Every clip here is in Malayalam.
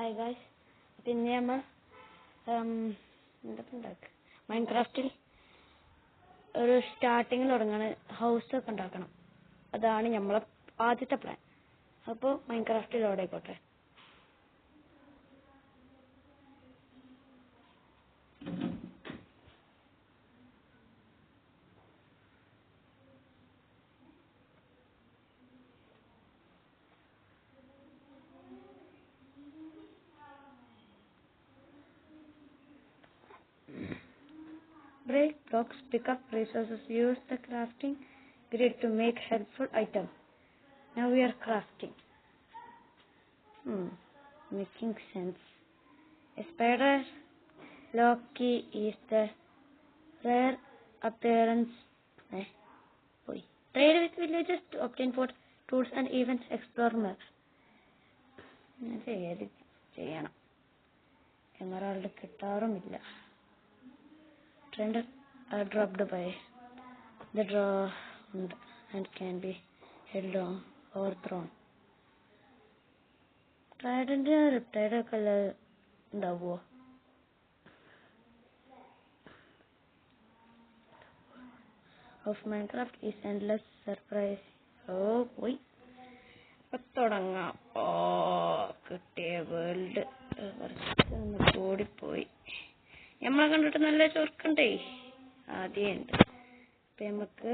ഹായ് ഗായ്സ്, പിന്നെ നമ്മൾ എന്തൊക്കെ ഉണ്ടാക്കുക, മൈൻക്രാഫ്റ്റിൽ ഒരു സ്റ്റാർട്ടിങ് തുടങ്ങാണ്, ഹൗസൊക്കെ ഉണ്ടാക്കണം. അതാണ് നമ്മളെ ആദ്യത്തെ പ്ലാൻ. അപ്പോൾ മൈൻക്രാഫ്റ്റിൽ ലോഡ് ആയിക്കോട്ടെ. Break blocks, pick up resources, use the crafting grid to make helpful items. Now we are crafting. Making sense. A spider Loki is the rare appearance. Trade with villagers to obtain food, tools and even explore maps. ചെയ്യണം എന്നൊരാളുടെ കിട്ടാറുമില്ല. Trend are dropped by the draw and can be held on or thrown. Trident riptide color ഉണ്ടാവോ? Of Minecraft is endless surprise. പോയി തുടങ്ങാം. കിട്ടിയ വേൾഡ് കുറച്ചൊന്ന് കൂടിപ്പോയി. നമ്മളെ കണ്ടിട്ട് നല്ല ചൊർക്കുണ്ടേ ആദ്യമുണ്ട്. അപ്പം നമുക്ക്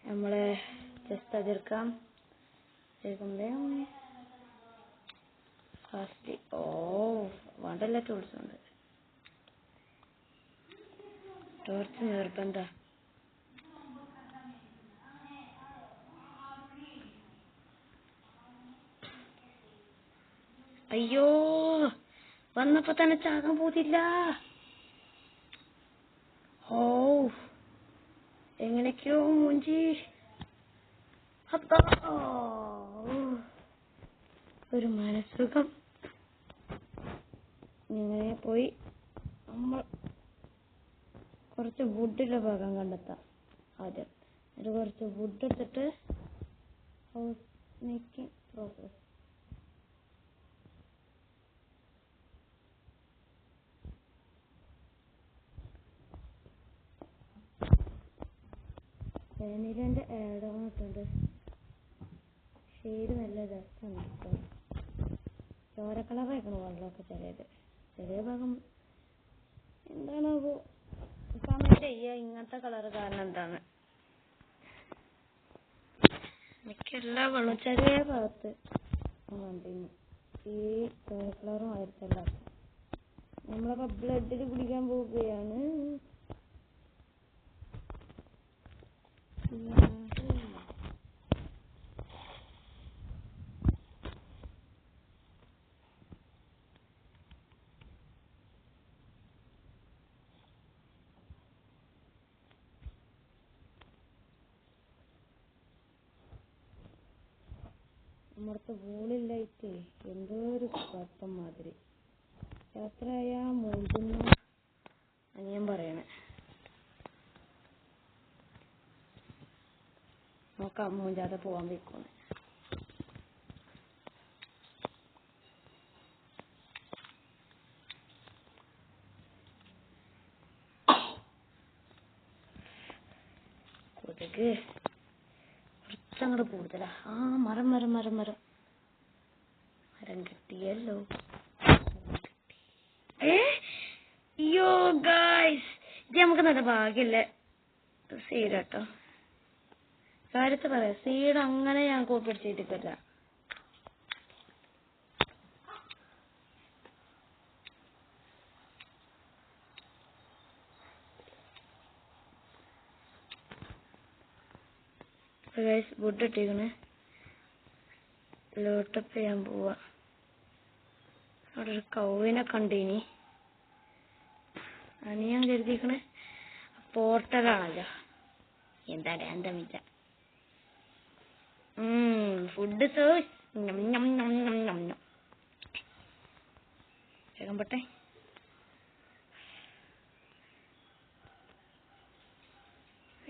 നമ്മളെ ജസ്റ്റ് അതിർക്കാം. ഫാസ്റ്റ് വേണ്ടല്ല ടൂൾസ് ഉണ്ട്. ടോർച്ച് നിർബന്ധ. അയ്യോ, വന്നപ്പോ തന്നെ ചാകാൻ പോതില്ല. എങ്ങനെയൊക്കെയോ മൂഞ്ചി. ഒരു മനസുഖം. ഇങ്ങനെ പോയി നമ്മൾ കുറച്ച് വുഡിലെ ഭാഗം കണ്ടെത്താം ആദ്യം. അത് കുറച്ച് വുഡ് എടുത്തിട്ട് ഹൗസ് മേക്കിംഗ് പ്രോസസ്. വേനിലൻ്റെ ആഡ് വന്നിട്ടുണ്ട്. ഷെയ്ഡ് നല്ല രസമുണ്ട്. ചോര കളറായിരിക്കണം വെള്ളമൊക്കെ. ചെറിയ ഭാഗം എന്താണ് കമന്റ് ചെയ്യുക, ഇങ്ങനത്തെ കളറ് കാരണം എന്താണ്. മിക്ക എല്ലാ വെള്ളവും ചെറിയ ഭാഗത്ത് കണ്ടിന്യൂ ഈ ചോര കളറും ആയിരിക്കല്ല. നമ്മളപ്പോ ബ്ലഡിൽ കുടിക്കാൻ പോവുകയാണ്. നമ്മടത്തെ വോളിലായിട്ടേ എന്തോ ഒരു കുഴപ്പം മാതിരി. യാത്രയാ മൂഞ്ചുന്നു അനിയൻ പറയണേ. നോക്കാം മൂഞ്ചാതെ പോവാൻ വെക്കുന്നു. കൊതുക് കുറച്ചങ്ങോട്ട് കൂടുതലാ. മരം മരം മരം മരം മരം കിട്ടിയല്ലോ. അയ്യോ ഗായ്സ്, ഇത് നമുക്ക് നല്ല ഭാഗ്യല്ലേ സീഡ് കേട്ടോ. കാര്യത്ത് പറയാം, സീഡ് അങ്ങനെ ഞാൻ കോപ്പി അടിച്ചിട്ടില്ല. Guys would ഇട്ടിരിക്കണേ. ലോട്ടപ്പ് ചെയ്യാൻ പോവാ. അവിടെ ഒരു കൗവിനെ കണ്ടിനി. അനിയൻ കരുതിക്കണേ പോർട്ടലാണല്ലോ. എന്താണ് അന്തമില്ല. ഫുഡ് വേഗം പോട്ടെ.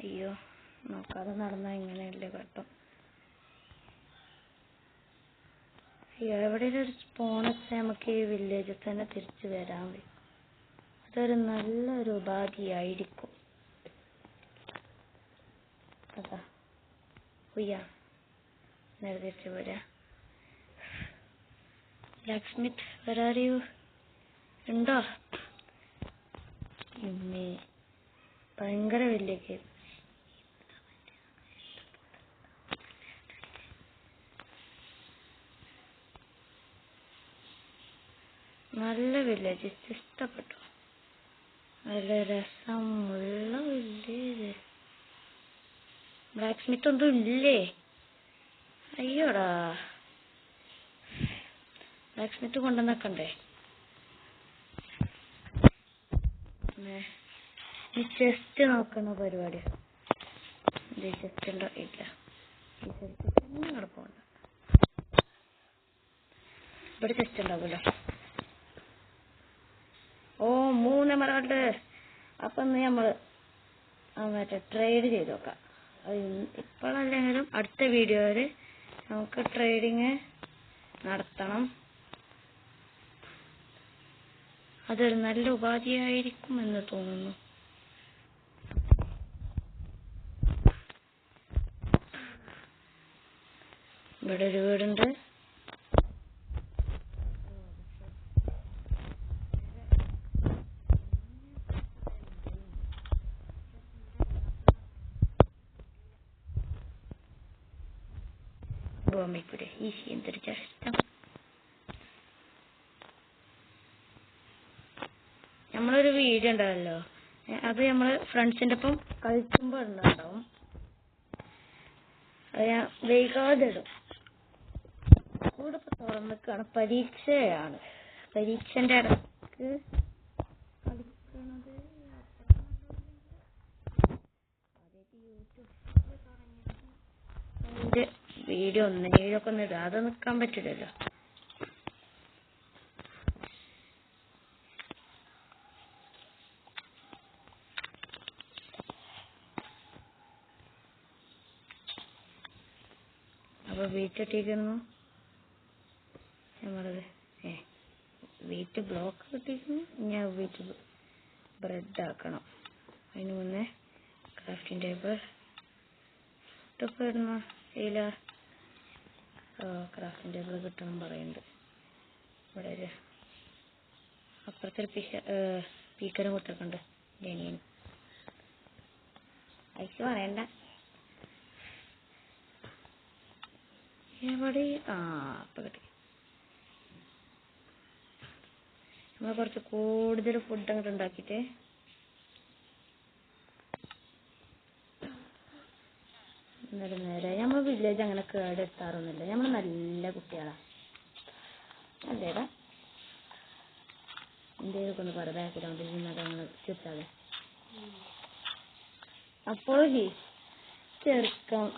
അയ്യോ, നോക്കാതെ നടന്നാ ഇങ്ങനെയല്ലേ കേട്ടോ. എവിടെയെങ്കിലും ഒരു സ്പോൺ വെച്ചാൽ നമുക്ക് ഈ വില്ലേജിൽ തന്നെ തിരിച്ചു വരാൻ പറ്റും. അതൊരു നല്ലൊരു ഉപാധിയായിരിക്കും. അതാ നേരെ തിരിച്ചു പോരാ. ബ്ലാക്ക് സ്മിത്ത് വരാറിയോ ഉണ്ടോ? ഇമ്മേ ഭയങ്കര വലിയ കേസ്. നല്ല വില്ലേജ് ഇഷ്ടപ്പെട്ടു. നല്ല രസമുള്ള വില്ലേജ്. ബ്ലാക്ക് സ്മിത്ത് ഒന്നും ഇല്ലേ? അയ്യോടാ, ബ്ലാക്ക് സ്മിത്ത് കൊണ്ടുവന്നേക്കണ്ടേ? ഈ ചെസ്റ്റ് നോക്കുന്ന പരിപാടി. ചെസ്റ്റ് ഉണ്ടോ? ഇല്ല. ഈ പോണ്ട. ഇവിടെ ചെസ്റ്റ് ഉണ്ടാവുമല്ലോ. ഓ 3 മരമുണ്ട്. അപ്പൊ നമ്മള് മറ്റേ ട്രേഡ് ചെയ്ത് നോക്കാം. ഇപ്പോഴല്ലെങ്കിലും അടുത്ത വീഡിയോയില് നമുക്ക് ട്രേഡിങ് നടത്തണം. അതൊരു നല്ല ഉപാധിയായിരിക്കും എന്ന് തോന്നുന്നു. ഇവിടെ ഒരു വീടുണ്ട്. ഭൂമിക്കൂടെ ഈസി എന്തൊരു കഷ്ടം. നമ്മളൊരു വീഡിയോ ഉണ്ടാവല്ലോ, അത് നമ്മള് ഫ്രണ്ട്സിന്റെ ഒപ്പം കളിക്കുമ്പോ ഉണ്ടാവും. അത് ഞാൻ വൈകാതെ ഇടും. കൂടെ ഇപ്പൊ തുറന്നിക്കാണ്. പരീക്ഷയാണ്. പരീക്ഷന്റെ ഇടക്ക് കളിക്കണത്. വീഡിയോ ഒന്നേലൊക്കെ ഒന്ന് ഇടാതെ നിക്കാൻ പറ്റില്ലല്ലോ. അപ്പൊ വീറ്റ് ഇട്ടിരിക്കുന്നു നമ്മളത്. വീറ്റ് ബ്ലോക്ക് കിട്ടിയിരിക്കുന്നു. ഞാൻ വീറ്റ് ബ്രെഡ് ആക്കണം. അതിന് മുന്നേ ക്രാഫ്റ്റിംഗ് ടേബിൾ ഇതൊക്കെ ഇടുന്ന ഇല. ക്രാഫ്റ്റിംഗ് ടേബിൾ കിട്ടണം പറയുന്നുണ്ട്. ഇവിടെ ഒരു അപ്പുറത്തൊരു സ്പീക്കറും കൊടുത്തിട്ടുണ്ട്. ജനിയൻ അയച്ചു പറയണ്ട. എവിടെ? അപ്പൊ കിട്ടി. നമ്മൾ കുറച്ച് കൂടുതൽ ഫുഡ് അങ്ങോട്ട് ഉണ്ടാക്കിയിട്ട് നേരെ നമ്മൾ വില്ലേജ് അങ്ങനെ കേടെത്താറൊന്നുമില്ല. നമ്മൾ നല്ല കുട്ടികളാ അല്ലേടാ. എന്തേലൊക്കെ ഒന്ന് പറ. ബാക്ക്ഗ്രൗണ്ടിൽ നിന്നത് ഞങ്ങൾ ചുറ്റാതെ. അപ്പോൾ ചെറുക്കം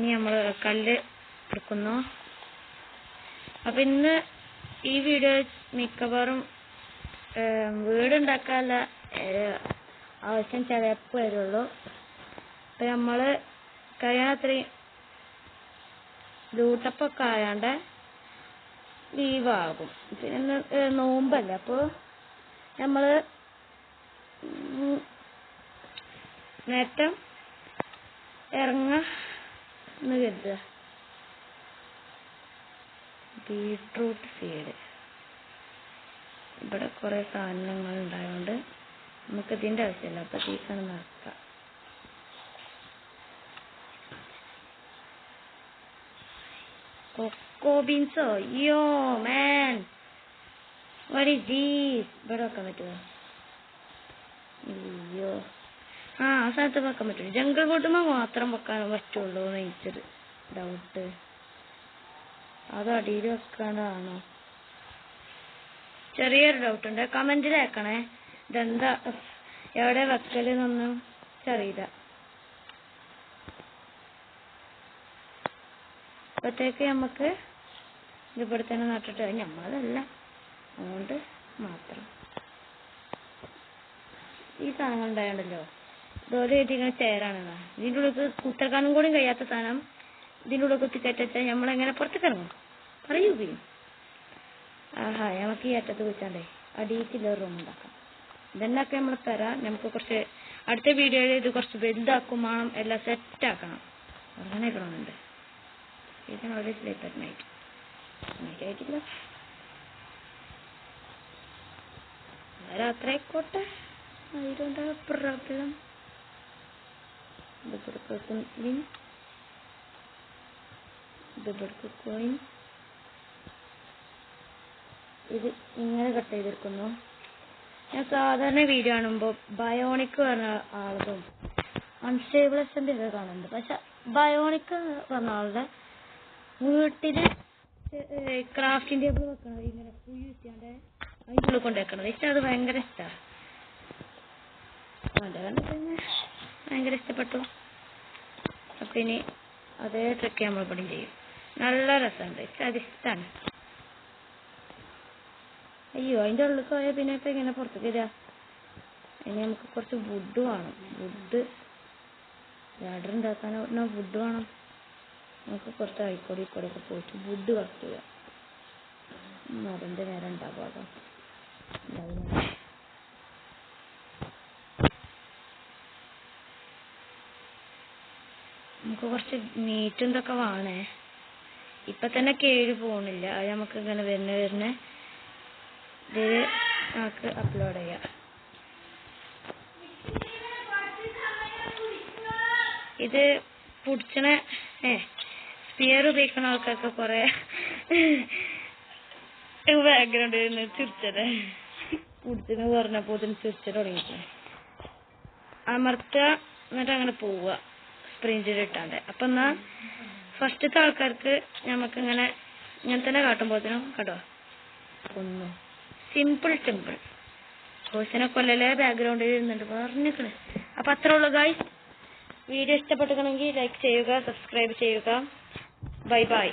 ഇനി നമ്മൾ കല്ല് എടുക്കുന്നു. അപ്പൊ ഇന്ന് ഈ വീഡിയോ മിക്കവാറും വീടുണ്ടാക്കാനുള്ള ആവശ്യം ചിലപ്പോൾ വരുള്ളൂ. അപ്പൊ നമ്മള് കഴിയാത്രയും ലൂട്ടപ്പൊക്കെ ആയാണ്ട് ലീവാകും. പിന്നെ നോമ്പല്ല. അപ്പൊ നമ്മള് നേരത്തെ ഇറങ്ങാന്ന് കരുതുക. Beetroot seed. ഇവിടെ കുറെ സാധനങ്ങൾ ഉണ്ടായതുകൊണ്ട് നമുക്ക് ഇതിന്റെ ആവശ്യമില്ല. അപ്പൊ തീക്കാണ് നടക്കാം. കൊക്കോ ബീൻസോ? യോ മാൻ, വാട്ട് ഈസ് ദീസ്? ഇവിടെ വെക്കാൻ പറ്റുമോ? അയ്യോ, ആ സ്ഥലത്ത് വെക്കാൻ പറ്റും. ജംഗിൾ ബോട്ടുമ്പോ മാത്രം വെക്കാൻ പറ്റുള്ളൂ എന്ന് എനിക്കൊരു ഡൗട്ട്. അത് അടിയിൽ വെക്കാനാണോ? ചെറിയൊരു ഡൗട്ട് ഉണ്ട്. കമന്റിൽ അയക്കണേ. ഇതെന്താ എവിടെ വെക്കലെന്നൊന്നും അറിയില്ല. അപ്പത്തേക്ക് നമുക്ക് ഇതിവിടെ തന്നെ നട്ടിട്ട് നമ്മളതല്ല അതുകൊണ്ട് മാത്രം ഈ സാധനങ്ങൾ ഉണ്ടായണ്ടല്ലോ. ഇതുപോലെ എഴുതിക്കുന്ന ചെയറാണെന്നാ. ഇതിൻ്റെ ഉള്ളിൽ കുത്തിറക്കാനും കൂടി കഴിയാത്ത സാധനം ഇതിൻ്റെ ഉള്ളിൽ കുത്തി കയറ്റാൽ നമ്മളെങ്ങനെ പുറത്തേക്ക് ഇറങ്ങും പറയുകയും. ആഹാ നമുക്ക് ഈ അറ്റത്ത് വെച്ചാണ്ടേ അടിയിട്ടില്ല റൂം ഉണ്ടാക്കാം. ഇതെന്നൊക്കെ നമ്മൾ തരാം. നമുക്ക് കുറച്ച് അടുത്ത വീഡിയോയിൽ ഇത് കുറച്ച് വലുതാക്കും വേണം. എല്ലാം സെറ്റാക്കണം. അങ്ങനെ ഇക്കണമെന്നുണ്ട്. ഇത് വളരെ സ്ലീപ്പ് അറ്റ് നൈറ്റ് ആയിട്ടില്ല. രാത്രി ആയിക്കോട്ടെ. അതിലുണ്ടാ പ്രോബ്ലം. ഇത് ഇങ്ങനെ കട്ട് ചെയ്തെടുക്കുന്നു. ഞാൻ സാധാരണ വീഡിയോ കാണുമ്പോൾ ബയോണിക് പറഞ്ഞ ആളും അൺസ്റ്റേബിളസിന്റെ ഇത് കാണുന്നുണ്ട്. പക്ഷെ ബയോണിക് പറഞ്ഞ ആളുടെ വീട്ടില് ക്രാഫ്റ്റിംഗ് ടേബിൾ വെക്കണത് ഇങ്ങനെ ഫുൾ ചെയ്യാണ്ട് അതിൻ്റെ ഉള്ളിൽ കൊണ്ടുവെക്കണത് ഇഷ്ടം. അത് ഭയങ്കര ഇഷ്ടമാണ്. അതിൻ്റെ കണ്ടിട്ട് ഭയങ്കര ഇഷ്ടപ്പെട്ടു. അപ്പൊ ഇനി അതേ ട്രിക്ക് നമ്മൾ ഇവിടെ ചെയ്യും. നല്ല രസമുണ്ട്. അത് ഇഷ്ടമാണ്. അയ്യോ അതിൻ്റെ ഉള്ളിൽ പോയാൽ പിന്നെ ഇപ്പൊ ഇങ്ങനെ പുറത്തേക്ക് വരിക. ഇനി നമുക്ക് കുറച്ച് വുഡ് വേണം. വുഡ് ലാഡർ ഉണ്ടാക്കാൻ വുഡ് വേണം. നമുക്ക് കുറച്ച് അയിക്കോടിയൊക്കെ പോയിട്ട് വുഡ് കളക്ട് ചെയ്യാം. അതിൻ്റെ നേരം ഉണ്ടാകാം. നമുക്ക് കുറച്ച് മീറ്റ് എന്തൊക്കെ വേണേ. ഇപ്പൊ തന്നെ കേഴ് പോണില്ല. അത് നമുക്ക് ഇങ്ങനെ വരുന്ന ഇത് നമുക്ക് അപ്ലോഡ് ചെയ്യാം. ഇത് പുടിച്ചണ സ്പിയർ ഉപയോഗിക്കുന്ന ആൾക്കാർക്ക് കൊറേ ബാക്ക്ഗ്രൗണ്ട് ചിരിച്ചത് പുടിച്ചെന്ന് പറഞ്ഞപ്പോ ചിരിച്ചു തുടങ്ങിയിട്ട് അമർത്തുക. എന്നിട്ട് അങ്ങനെ പോവുക സ്പ്രിഞ്ചിൽ ഇട്ടാണ്ട്. അപ്പൊ എന്നാ ഫസ്റ്റത്തെ ആൾക്കാർക്ക് നമുക്കിങ്ങനെ ഇങ്ങനെ തന്നെ കാട്ടുമ്പോഴത്തേനും കേട്ടോ ഒന്ന് സിമ്പിൾ കോഴ്സിനെ കൊല്ലലെ ബാക്ക്ഗ്രൗണ്ടിൽ ഇരുന്നുണ്ട് പറഞ്ഞിക്കണ്. അപ്പൊ അത്രേ ഉള്ളൂ ഗൈസ്. വീഡിയോ ഇഷ്ടപ്പെട്ടിട്ടുണ്ടെങ്കിൽ ലൈക്ക് ചെയ്യുക, സബ്സ്ക്രൈബ് ചെയ്യുക. Bye bye.